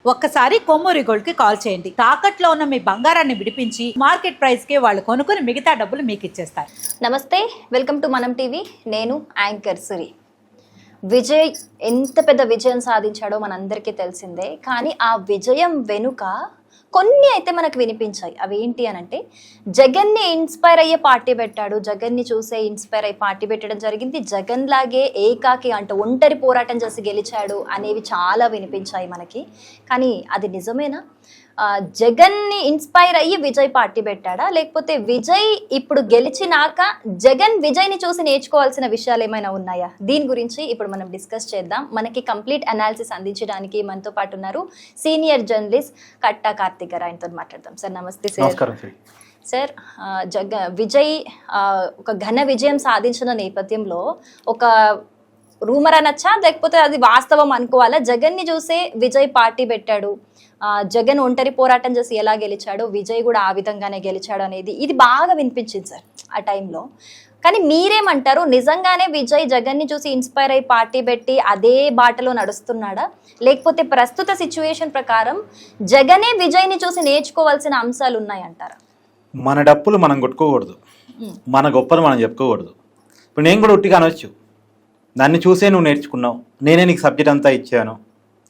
ఒక్కసారి కొమ్మూరి గోల్డ్ కి కాల్ చేయండి. తాకట్లో ఉన్న మీ బంగారాన్ని విడిపించి మార్కెట్ ప్రైస్ కి వాళ్ళు కొనుక్కుని మిగతా డబ్బులు మీకు ఇచ్చేస్తారు. నమస్తే, వెల్కమ్ టు మనం టీవీ. నేను యాంకర్ సురి. విజయ్ ఎంత పెద్ద విజయం సాధించాడో మనందరికీ తెలిసిందే. కానీ ఆ విజయం వెనుక కొన్ని అయితే మనకు వినిపించాయి. అవి ఏంటి అని అంటే, జగన్ని ఇన్స్పైర్ అయ్యే పార్టీ పెట్టాడు, జగన్ని చూసే ఇన్స్పైర్ అయ్యి పార్టీ పెట్టడం జరిగింది, జగన్ లాగే ఏకాకి అంటే ఒంటరి పోరాటం చేసి గెలిచాడు అనేవి చాలా వినిపించాయి మనకి. కానీ అది నిజమేనా? జగన్ని ఇన్స్పైర్ అయ్యి విజయ్ పార్టీ పెట్టాడా, లేకపోతే విజయ్ ఇప్పుడు గెలిచినాక జగన్ విజయ్ని చూసి నేర్చుకోవాల్సిన విషయాలు ఏమైనా ఉన్నాయా? దీని గురించి ఇప్పుడు మనం డిస్కస్ చేద్దాం. మనకి కంప్లీట్ అనాలిసిస్ అందించడానికి మనతో పాటు ఉన్నారు సీనియర్ జర్నలిస్ట్ కట్టా కార్తిక్ గారు. ఆయనతో మాట్లాడదాం. సార్ నమస్తే. సార్, విజయ్ ఒక ఘన విజయం సాధించిన నేపథ్యంలో ఒక రూమర్ అనొచ్చా, లేకపోతే అది వాస్తవం అనుకోవాలా? జగన్ని చూసే విజయ్ పార్టీ పెట్టాడు, జగన్ ఒంటరి పోరాటం చేసి ఎలా గెలిచాడో విజయ్ కూడా ఆ విధంగానే గెలిచాడు అనేది ఇది బాగా వినిపించింది సార్ ఆ టైంలో. కానీ మీరేమంటారు? నిజంగానే విజయ్ జగన్ని చూసి ఇన్స్పైర్ అయ్యి పార్టీ పెట్టి అదే బాటలో నడుస్తున్నాడా, లేకపోతే ప్రస్తుత సిచ్యువేషన్ ప్రకారం జగనే విజయ్ని చూసి నేర్చుకోవాల్సిన అంశాలు ఉన్నాయంటారా? మన డప్పులు మనం కొట్టుకోకూడదు, మన గొప్పలు మనం చెప్పుకోకూడదు. ఇప్పుడు నేను కూడా ఉట్టిగా అనొచ్చు, నన్ను చూసే నువ్వు నేర్చుకున్నావు, నేనే నీకు సబ్జెక్ట్ అంతా ఇచ్చాను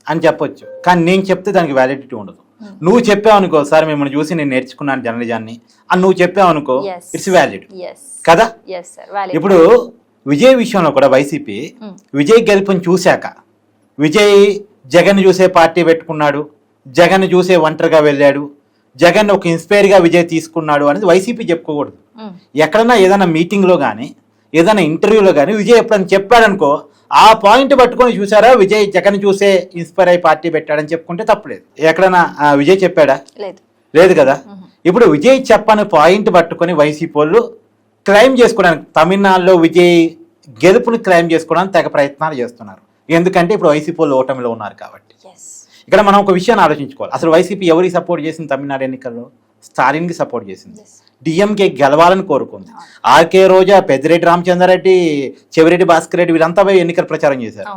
అని చెప్పొచ్చు. కానీ నేను చెప్తే దానికి వ్యాలిడిటీ ఉండదు. నువ్వు చెప్పావు అనుకో, సార్ మిమ్మల్ని చూసి నేను నేర్చుకున్నాను జర్నలిజాన్ని అని నువ్వు చెప్పావు అనుకో, ఇట్స్ వ్యాలిడ్ కదా. ఇప్పుడు విజయ్ విషయంలో కూడా వైసీపీ విజయ్ గెలుపుని చూశాక విజయ్ జగన్ చూసే పార్టీ పెట్టుకున్నాడు, జగన్ చూసే ఒంటరిగా వెళ్ళాడు, జగన్ ఒక ఇన్స్పైర్గా విజయ్ తీసుకున్నాడు అనేది వైసీపీ చెప్పుకోకూడదు. ఎక్కడన్నా ఏదైనా మీటింగ్లో కానీ ఏదైనా ఇంటర్వ్యూలో కానీ విజయ్ ఎప్పుడైనా చెప్పాడనుకో, ఆ పాయింట్ పట్టుకొని చూసారా విజయ్ జగన్ చూసే ఇన్స్పైర్ అయ్యి పార్టీ పెట్టాడని చెప్పుకుంటే తప్పలేదు. ఎక్కడైనా విజయ్ చెప్పాడా? లేదు కదా. ఇప్పుడు విజయ్ చెప్పని పాయింట్ పట్టుకొని వైసీపీ వాళ్ళు క్లైమ్ చేసుకోవడానికి, తమిళనాడులో విజయ్ గెలుపుని క్లైమ్ చేసుకోవడానికి తెగ ప్రయత్నాలు చేస్తున్నారు. ఎందుకంటే ఇప్పుడు వైసీపీ వాళ్ళు ఓటమిలో ఉన్నారు కాబట్టి. ఇక్కడ మనం ఒక విషయాన్ని ఆలోచించుకోవాలి. అసలు వైసీపీ ఎవరికి సపోర్ట్ చేసింది? తమిళనాడు ఎన్నికల్లో స్టాలిన్కి సపోర్ట్ చేసింది, డిఎంకే గెలవాలని కోరుకుంది. ఆర్కే రోజా, పెద్దిరెడ్డి రామచంద్రారెడ్డి, చెవిరెడ్డి భాస్కర్ రెడ్డి వీళ్ళంతా పోయి ఎన్నికల ప్రచారం చేశారు.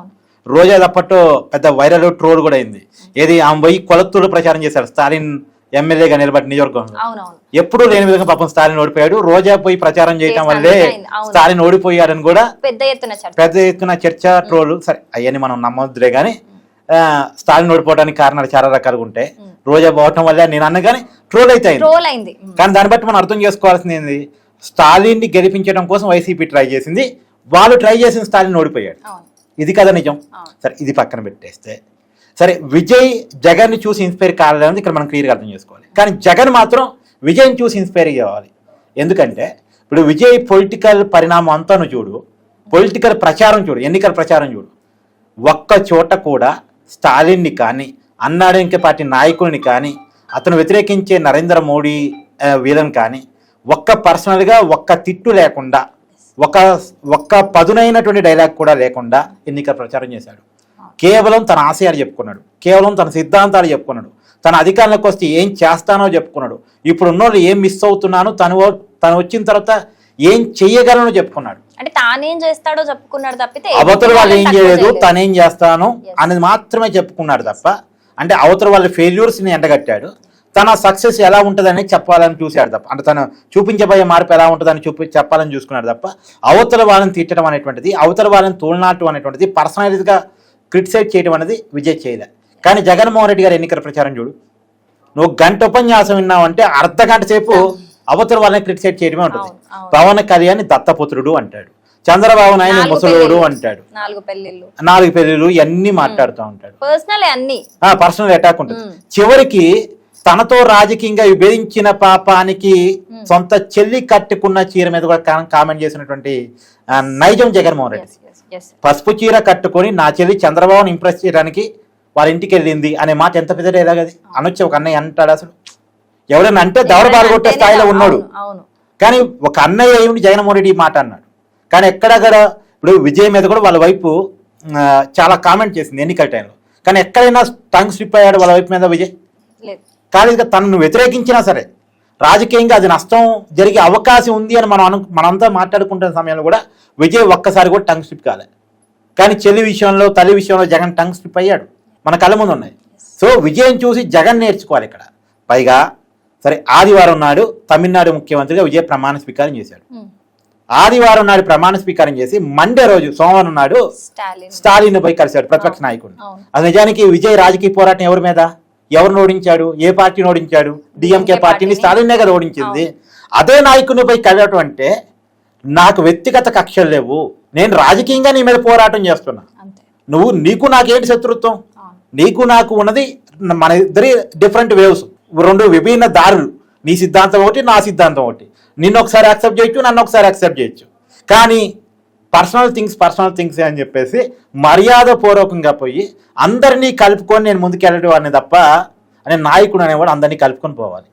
రోజా తప్పట్లో పెద్ద వైరల్ ట్రోల్ కూడా అయింది. ఏది ఆమె పోయి కొలత్తూరు ప్రచారం చేశారు స్టాలిన్ ఎమ్మెల్యేగా నిలబడి నియోజకవర్గంలో. ఎప్పుడు లేని విధంగా పాపం స్టాలిన్ ఓడిపోయాడు. రోజా పోయి ప్రచారం చేయడం వల్లే స్టాలిన్ ఓడిపోయాడని కూడా పెద్ద ఎత్తున చర్చ, ట్రోల్. సరే అవన్నీ మనం నమ్మొద్దులే కానీ స్టాలిన్ ఓడిపోవడానికి కారణాలు చాలా రకాలుగా ఉంటాయి. రోజా పోవటం వల్ల నేను అన్నగానే ట్రోల్ అయింది. కానీ దాన్ని బట్టి మనం అర్థం చేసుకోవాల్సింది ఏంది, స్టాలిన్ ని గెలిపించడం కోసం వైసీపీ ట్రై చేసింది, వాళ్ళు ట్రై చేసిన స్టాలిన్ ఓడిపోయాడు. ఇది కదా నిజం. సరే ఇది పక్కన పెట్టేస్తే, సరే విజయ్ జగన్ ని చూసి ఇన్స్పైర్ కావాలని ఇక్కడ మనం క్లియర్గా అర్థం చేసుకోవాలి. కానీ జగన్ మాత్రం విజయ్ని చూసి ఇన్స్పైర్ కావాలి. ఎందుకంటే ఇప్పుడు విజయ్ పొలిటికల్ పరిణామం అంతా చూడు, పొలిటికల్ ప్రచారం చూడు, ఎన్నికల ప్రచారం చూడు, ఒక్క చోట కూడా స్టాలిన్ని కానీ అన్నాడీఎంకే పార్టీ నాయకుల్ని కానీ అతను వ్యతిరేకించే నరేంద్ర మోడీ వీళ్ళని కానీ ఒక్క పర్సనల్గా ఒక్క తిట్టు లేకుండా, ఒక్క పదునైనటువంటి డైలాగ్ కూడా లేకుండా ఎన్నికల ప్రచారం చేశాడు. కేవలం తన ఆశయాలు చెప్పుకున్నాడు, కేవలం తన సిద్ధాంతాలు చెప్పుకున్నాడు, తన అధికారంలోకి వస్తే ఏం చేస్తానో చెప్పుకున్నాడు, ఇప్పుడు ఉన్నోళ్ళు ఏం మిస్ అవుతున్నాను, తను వచ్చిన తర్వాత ఏం చెయ్యగలను చెప్పుకున్నాడు. అంటే తానేం చేస్తాడో చెప్పుకున్నాడు తప్పితే అవతల వాళ్ళు ఏం చేయలేదు, తనేం చేస్తాను అనేది మాత్రమే చెప్పుకున్నాడు తప్ప, అంటే అవతల వాళ్ళ ఫెయిల్యూర్స్ ని ఎండగట్టాడు, తన సక్సెస్ ఎలా ఉంటుందని చెప్పాలని చూశాడు తప్ప, అంటే తను చూపించబోయే మార్పు ఎలా ఉంటుందని చెప్పాలని చూసుకున్నాడు తప్ప అవతల వాళ్ళని తిట్టడం అనేటువంటిది, అవతల వాళ్ళని తోలనాటం అనేటువంటిది, పర్సనలైజ్గా క్రిటిసైజ్ చేయడం అనేది విజయ్ చేయలే. కానీ జగన్మోహన్ రెడ్డి గారి ఎన్నికల ప్రచారం చూడు, నువ్వు గంట ఉపన్యాసం విన్నావంటే అర్ధ గంట సేపు అవతల వాళ్ళని క్రిటిసైజ్ చేయడమే ఉంటుంది. పవన్ కళ్యాణ్ దత్తపుత్రుడు అంటాడు, చంద్రబాబు నాయుడు ముసలోడు అంటాడు, 4 పెళ్లిళ్ళు ఇవన్నీ మాట్లాడుతూ ఉంటాడు, పర్సనల్ అటాక్ ఉంటుంది. చివరికి తనతో రాజకీయంగా విభేదించిన పాపానికి సొంత చెల్లి కట్టుకున్న చీర మీద కూడా కామెంట్ చేసినటువంటి నైజం జగన్మోహన్ రెడ్డి. పసుపు చీర కట్టుకొని నా చెల్లి చంద్రబాబుని ఇంప్రెస్ చేయడానికి వాళ్ళ ఇంటికి వెళ్ళింది అనే మాట ఎంత పెద్ద డైలాగ్ అది అనొచ్చి ఒక అన్నయ్య అంటాడు. అసలు ఎవరైనా అంటే దవడ బాలగొట్టే స్థాయిలో ఉన్నాడు. కానీ ఒక అన్నయ్య ఏమిటి జగన్మోహన్ రెడ్డి మాట అన్నాడు. కానీ ఎక్కడక్కడ ఇప్పుడు విజయ్ మీద కూడా వాళ్ళ వైపు చాలా కామెంట్ చేసింది ఎన్నికల టైంలో. కానీ ఎక్కడైనా టంగ్ స్లిప్ అయ్యాడు వాళ్ళ వైపు మీద విజయ్? కానీ తనను వ్యతిరేకించినా సరే రాజకీయంగా అది నష్టం జరిగే అవకాశం ఉంది అని మనంతా మాట్లాడుకుంటున్న సమయంలో కూడా విజయ్ ఒక్కసారి కూడా టంగ్ స్లిప్ కాలే. కానీ చెల్లి విషయంలో, తల్లి విషయంలో జగన్ టంగ్ స్లిప్ అయ్యాడు, మన కళ్ళ ముందు ఉన్నాయి. సో విజయం చూసి జగన్ నేర్చుకోవాలి ఇక్కడ. పైగా సరే ఆదివారం నాడు తమిళనాడు ముఖ్యమంత్రిగా విజయ్ ప్రమాణ స్వీకారం చేశాడు. ఆదివారం నాడు ప్రమాణ స్వీకారం చేసి మండే రోజు సోమవారం నాడు స్టాలిన్ పోయి కలిశాడు, ప్రతిపక్ష నాయకుడిని. అది నిజానికి విజయ్ రాజకీయ పోరాటం ఎవరి మీద, ఎవరిని ఓడించాడు, ఏ పార్టీని ఓడించాడు? డిఎంకే పార్టీని, స్టాలిన్నే కదా ఓడించింది. అదే నాయకుడిని పోయి కలవటం అంటే నాకు వ్యక్తిగత కక్షలు లేవు, నేను రాజకీయంగా నీ మీద పోరాటం చేస్తున్నా, నీకు నాకేంటి శత్రుత్వం, నీకు నాకు ఉన్నది మన ఇద్దరి డిఫరెంట్ వేవ్స్, రెండు విభిన్న దారులు, నీ సిద్ధాంతం ఒకటి, నా సిద్ధాంతం ఒకటి. నిన్ను ఒకసారి యాక్సెప్ట్ చేయొచ్చు, నన్ను ఒకసారి యాక్సెప్ట్ చేయొచ్చు, కానీ పర్సనల్ థింగ్స్ అని చెప్పేసి మర్యాదపూర్వకంగా పోయి అందరినీ కలుపుకొని నేను ముందుకెళ్ళడం అనే తప్ప అనే నాయకుడు అనేవాడు అందరినీ కలుపుకొని పోవాలి.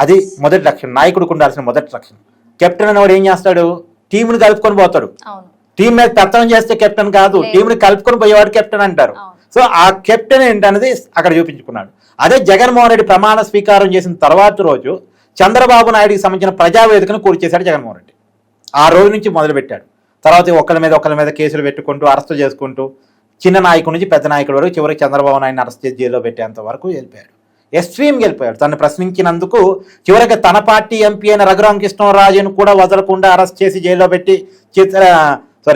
అది మొదటి లక్షణం, నాయకుడికి ఉండాల్సిన మొదటి లక్షణం. కెప్టెన్ అనేవాడు ఏం చేస్తాడు? టీంని కలుపుకొని పోతాడు. టీం మీద పెత్తనం చేస్తే కెప్టెన్ కాదు, టీంని కలుపుకొని పోయేవాడు కెప్టెన్ అంటారు. సో ఆ కెప్టెన్ ఏంటనేది అక్కడ చూపించుకున్నాడు. అదే జగన్మోహన్ రెడ్డి ప్రమాణ స్వీకారం చేసిన తర్వాత రోజు చంద్రబాబు నాయుడికి సంబంధించిన ప్రజావేదికను కూర్చి చేశాడు జగన్మోహన్ రెడ్డి. ఆ రోజు నుంచి మొదలుపెట్టాడు. తర్వాత ఒకళ్ళ మీద కేసులు పెట్టుకుంటూ అరెస్ట్ చేసుకుంటూ చిన్న నాయకుడి నుంచి పెద్ద నాయకుడి వరకు చివరికి చంద్రబాబు నాయుడిని అరెస్ట్ చేసి జైల్లో పెట్టేంత వరకు వెళ్ళిపోయాడు. ఎక్స్ట్రీమ్కి వెళ్ళిపోయాడు. తను ప్రశ్నించినందుకు చివరికి తన పార్టీ ఎంపీ అయిన రఘురామకృష్ణరాజును కూడా వదలకుండా అరెస్ట్ చేసి జైల్లో పెట్టి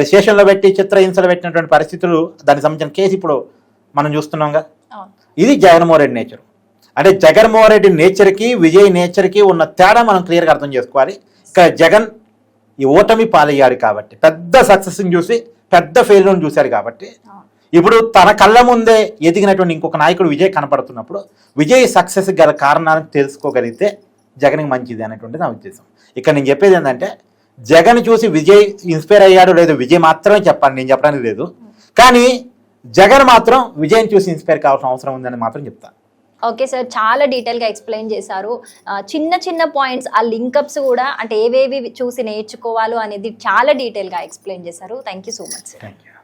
స్టేషన్లో పెట్టి చిత్రహింసలు పెట్టినటువంటి పరిస్థితులు, దానికి సంబంధించిన కేసు ఇప్పుడు మనం చూస్తున్నాంగా. ఇది జగన్మోహన్ రెడ్డి నేచర్. అంటే జగన్మోహన్ రెడ్డి నేచర్కి విజయ్ నేచర్కి ఉన్న తేడా మనం క్లియర్గా అర్థం చేసుకోవాలి. ఇక్కడ జగన్ ఈ ఓటమి పాలయ్యాడు కాబట్టి, పెద్ద సక్సెస్ని చూసి పెద్ద ఫెయిల్యూర్ని చూశారు కాబట్టి, ఇప్పుడు తన కళ్ళ ముందే ఎదిగినటువంటి ఇంకొక నాయకుడు విజయ్ కనపడుతున్నప్పుడు విజయ్ సక్సెస్ గల కారణాలను తెలుసుకోగలిగితే జగన్కి మంచిది అనేటువంటిది నా ఉద్దేశం. ఇక్కడ నేను చెప్పేది ఏంటంటే జగన్ చూసి విజయ్ ఇన్స్పైర్ అయ్యాడు లేదు, విజయ్ మాత్రమే చెప్పాలి, నేను చెప్పడానికి లేదు. కానీ జగన్ మాత్రం విజయం చూసి ఇన్స్పైర్ కావాల్సిన అవసరం ఉందని మాత్రం చెప్తాను. ఓకే సార్, చాలా డీటెయిల్గా ఎక్స్ప్లెయిన్ చేశారు. చిన్న పాయింట్స్, ఆ లింకప్స్ కూడా అంటే ఏవేవి చూసి నేర్చుకోవాలో అనేది చాలా డీటెయిల్గా ఎక్స్ప్లెయిన్ చేశారు. Thank you so much sir. Thank you.